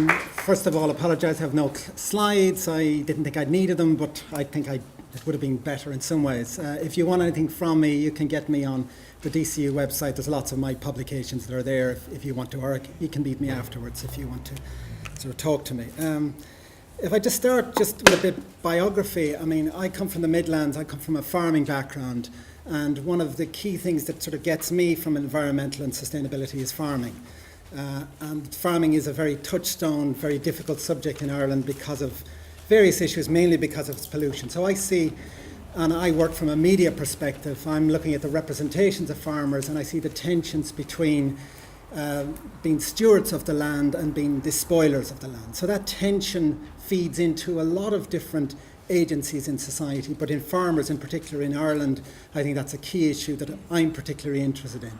First of all, apologise, I have no slides. I didn't think I'd needed them, but I think it would have been better in some ways. If you want anything from me, you can get me on the DCU website. There's lots of my publications that are there if you want to, or you can meet me afterwards if you want to sort of talk to me. If I just start just with a bit biography, I mean, I come from the Midlands, I come from a farming background, and one of the key things that sort of gets me from environmental and sustainability is farming. And farming is a very touchstone, very difficult subject in Ireland because of various issues, mainly because of its pollution. So I see, and I work from a media perspective, I'm looking at the representations of farmers, and I see the tensions between being stewards of the land and being despoilers of the land. So that tension feeds into a lot of different agencies in society, but in farmers in particular in Ireland, I think that's a key issue that I'm particularly interested in.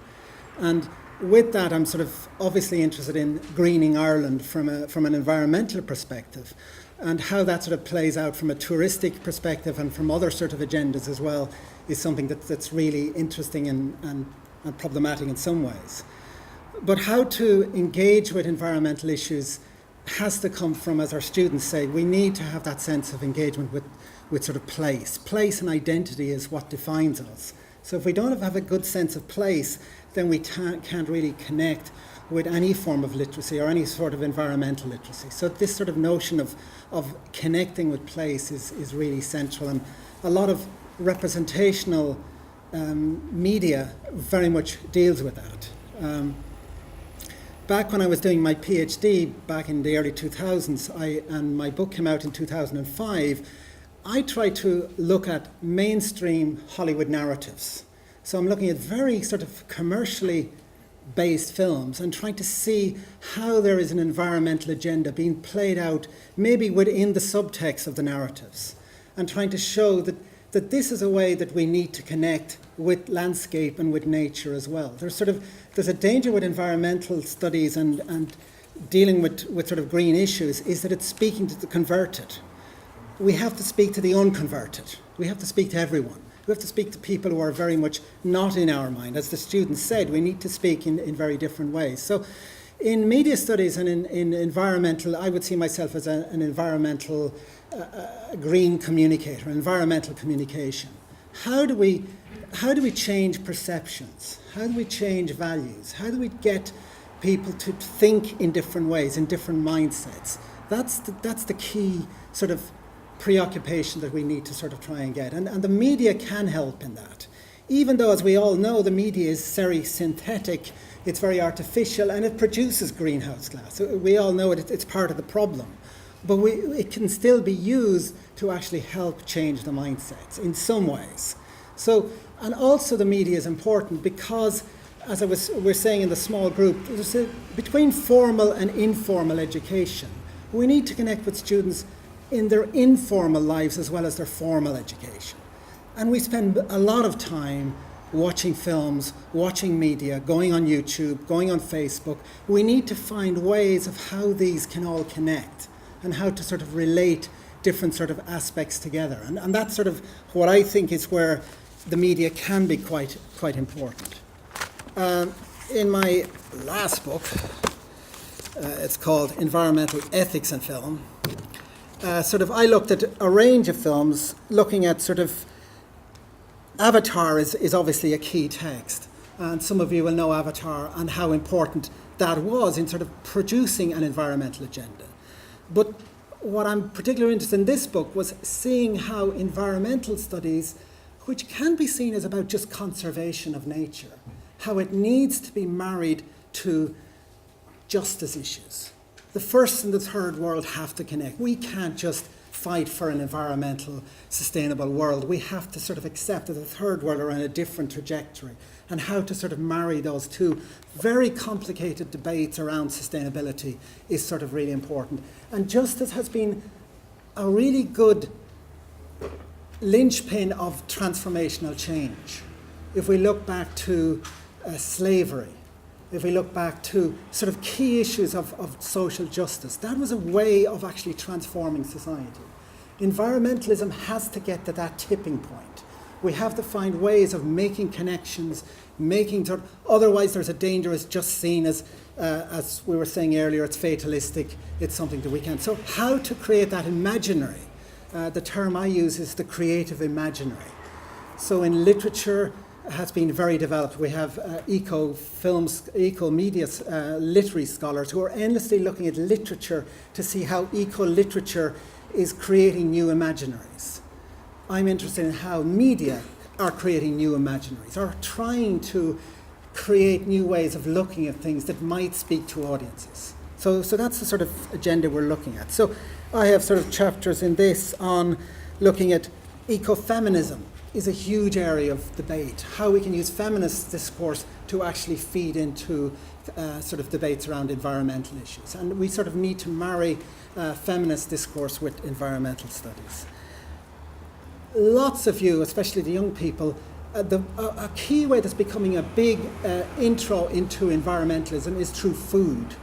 And with that, I'm sort of obviously interested in greening Ireland from an environmental perspective, and how that sort of plays out from a touristic perspective and from other sort of agendas as well is something that's really interesting and problematic in some ways. But how to engage with environmental issues has to come from, as our students say, we need to have that sense of engagement with sort of place. Place and identity is what defines us. So if we don't have a good sense of place, then we can't really connect with any form of literacy or any sort of environmental literacy. So this sort of notion of connecting with place is really central, and a lot of representational media very much deals with that. Back when I was doing my PhD back in the early 2000s, and my book came out in 2005, I tried to look at mainstream Hollywood narratives. So I'm looking at very sort of commercially based films and trying to see how there is an environmental agenda being played out maybe within the subtext of the narratives, and trying to show that this is a way that we need to connect with landscape and with nature as well. There's a danger with environmental studies and dealing with sort of green issues is that it's speaking to the converted. We have to speak to the unconverted. We have to speak to everyone. We have to speak to people who are very much not in our mind. As the students said, we need to speak in very different ways. So in media studies and in environmental, I would see myself as an environmental green communicator, environmental communication. How do we change perceptions? How do we change values? How do we get people to think in different ways, in different mindsets? That's the key sort of preoccupation that we need to sort of try and get. And the media can help in that. Even though, as we all know, the media is very synthetic, it's very artificial, and it produces greenhouse gas. So we all know it's part of the problem. But it can still be used to actually help change the mindsets in some ways. So, and also the media is important because, as we're saying in the small group, between formal and informal education, we need to connect with students in their informal lives as well as their formal education. And we spend a lot of time watching films, watching media, going on YouTube, going on Facebook. We need to find ways of how these can all connect and how to sort of relate different sort of aspects together. And that's sort of what I think is where the media can be quite important. In my last book, it's called Environmental Ethics in Film. I looked at a range of films, looking at sort of Avatar is obviously a key text, and some of you will know Avatar and how important that was in sort of producing an environmental agenda. But what I'm particularly interested in this book was seeing how environmental studies, which can be seen as about just conservation of nature, how it needs to be married to justice issues. The first and the third world have to connect. We can't just fight for an environmental, sustainable world. We have to sort of accept that the third world are on a different trajectory, and how to sort of marry those two very complicated debates around sustainability is sort of really important. And justice has been a really good linchpin of transformational change. If we look back to slavery, if we look back to sort of key issues of social justice, that was a way of actually transforming society. Environmentalism has to get to that tipping point. We have to find ways of making connections, otherwise there's a danger it's just seen as as we were saying earlier, it's fatalistic, it's something that we can't. So how to create that imaginary? The term I use is the creative imaginary. So in literature, has been very developed. We have eco-films, eco-media literary scholars who are endlessly looking at literature to see how eco-literature is creating new imaginaries. I'm interested in how media are creating new imaginaries, are trying to create new ways of looking at things that might speak to audiences. So that's the sort of agenda we're looking at. So I have sort of chapters in this on looking at ecofeminism is a huge area of debate, how we can use feminist discourse to actually feed into sort of debates around environmental issues. And we sort of need to marry feminist discourse with environmental studies. Lots of you, especially the young people, a key way that's becoming a big intro into environmentalism is through food,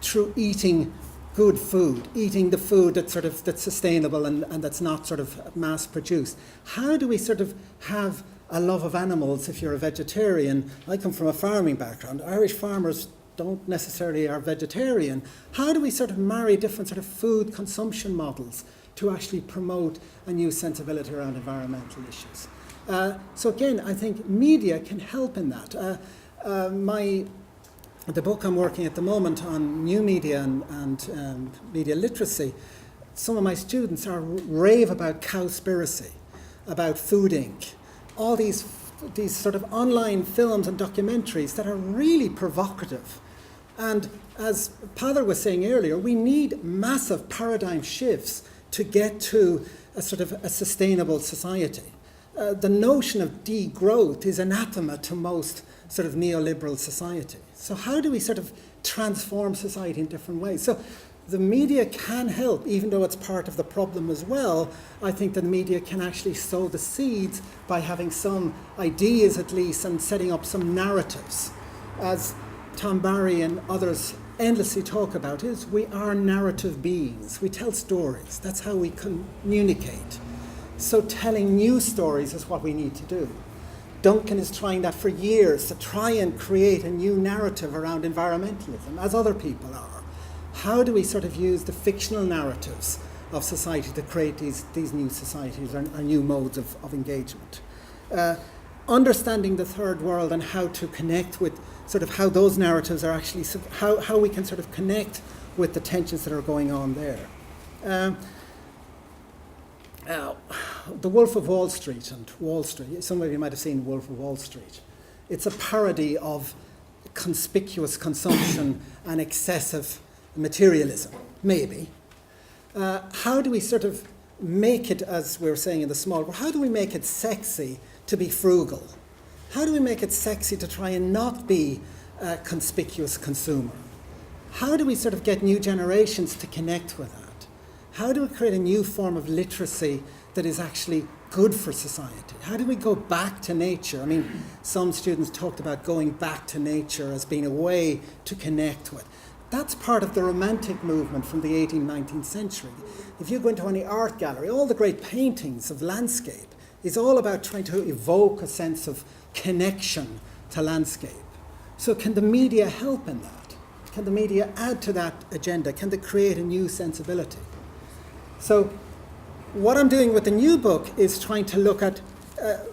through eating good food, eating the food that's sustainable and that's not sort of mass produced. How do we sort of have a love of animals if you're a vegetarian? I come from a farming background. Irish farmers don't necessarily are vegetarian. How do we sort of marry different sort of food consumption models to actually promote a new sensibility around environmental issues? So again, I think media can help in that. The book I'm working at the moment on new media and media literacy, some of my students are rave about Cowspiracy, about Food Inc., all these sort of online films and documentaries that are really provocative. And as Peadar was saying earlier, we need massive paradigm shifts to get to a sort of a sustainable society. The notion of degrowth is anathema to most sort of neoliberal society. So how do we sort of transform society in different ways? So the media can help, even though it's part of the problem as well. I think the media can actually sow the seeds by having some ideas at least and setting up some narratives. As Tom Barry and others endlessly talk about is we are narrative beings. We tell stories. That's how we communicate. So telling new stories is what we need to do. Duncan is trying that for years to try and create a new narrative around environmentalism, as other people are. How do we sort of use the fictional narratives of society to create these new societies or new modes of engagement? Understanding the third world and how to connect with sort of how those narratives are actually, how we can sort of connect with the tensions that are going on there. The Wolf of Wall Street and Wall Street, some of you might have seen Wolf of Wall Street. It's a parody of conspicuous consumption and excessive materialism, maybe. How do we sort of make it, as we were saying in the small world, how do we make it sexy to be frugal? How do we make it sexy to try and not be a conspicuous consumer? How do we sort of get new generations to connect with that? How do we create a new form of literacy that is actually good for society? How do we go back to nature? I mean, some students talked about going back to nature as being a way to connect with. That's part of the Romantic movement from the 18th, 19th century. If you go into any art gallery, all the great paintings of landscape is all about trying to evoke a sense of connection to landscape. So can the media help in that? Can the media add to that agenda? Can they create a new sensibility? So what I'm doing with the new book is trying to look at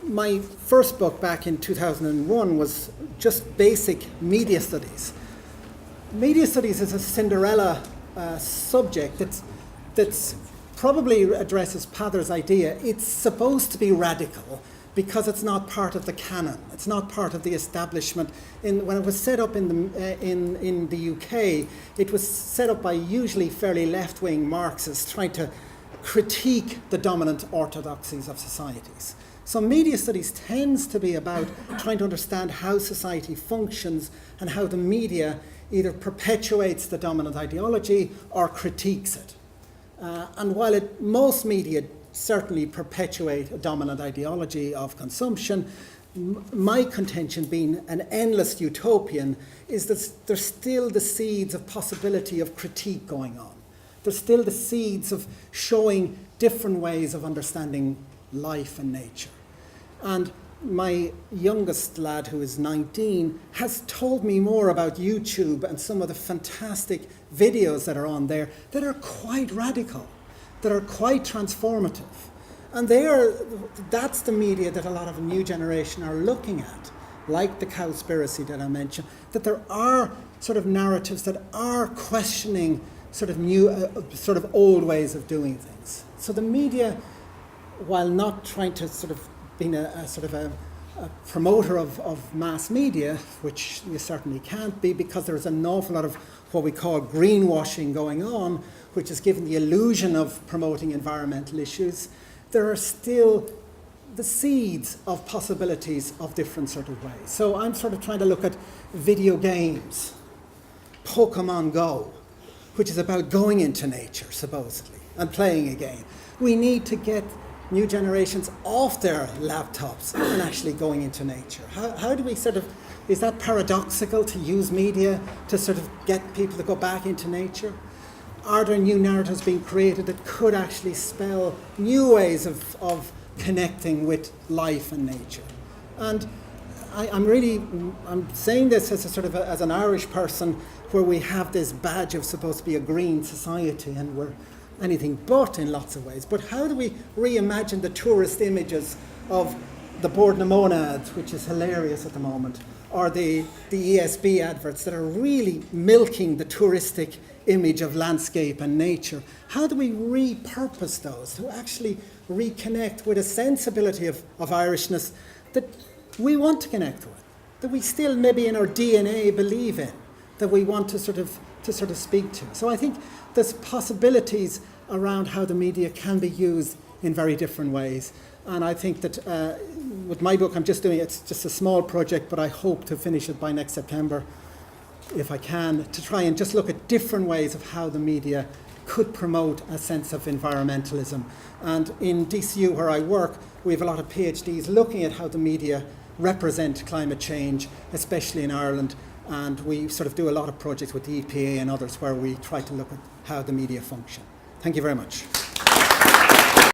my first book back in 2001 was just basic media studies. Media studies is a Cinderella subject that's probably addresses Peadar's idea. It's supposed to be radical because it's not part of the canon. It's not part of the establishment. When it was set up in the UK, it was set up by usually fairly left-wing Marxists trying to critique the dominant orthodoxies of societies. So media studies tends to be about trying to understand how society functions and how the media either perpetuates the dominant ideology or critiques it. And while most media certainly perpetuate a dominant ideology of consumption, my contention, being an endless utopian, is that there's still the seeds of possibility of critique going on. There's still the seeds of showing different ways of understanding life and nature. And my youngest lad, who is 19, has told me more about YouTube and some of the fantastic videos that are on there that are quite radical, that are quite transformative. And that's the media that a lot of the new generation are looking at, like the Cowspiracy that I mentioned, that there are sort of narratives that are questioning sort of new, sort of old ways of doing things. So the media, while not trying to sort of being a sort of a promoter of mass media, which you certainly can't be, because there's an awful lot of what we call greenwashing going on, which is given the illusion of promoting environmental issues, there are still the seeds of possibilities of different sort of ways. So I'm sort of trying to look at video games, Pokemon Go, which is about going into nature, supposedly, and playing a game. We need to get new generations off their laptops and actually going into nature. How do we sort of, is that paradoxical to use media to sort of get people to go back into nature? Are there new narratives being created that could actually spell new ways of connecting with life and nature? And I'm saying this as a sort of as an Irish person, where we have this badge of supposed to be a green society, and we're anything but in lots of ways. But how do we reimagine the tourist images of the Board Namona ads, which is hilarious at the moment, or the ESB adverts that are really milking the touristic image of landscape and nature? How do we repurpose those to actually reconnect with a sensibility of Irishness that we want to connect with, that we still maybe in our DNA believe in, that we want to sort of speak to? So I think there's possibilities around how the media can be used in very different ways. And I think that with my book, it's just a small project, but I hope to finish it by next September, if I can, to try and just look at different ways of how the media could promote a sense of environmentalism. And in DCU, where I work, we have a lot of PhDs looking at how the media represent climate change, especially in Ireland. And we sort of do a lot of projects with the EPA and others where we try to look at how the media function. Thank you very much.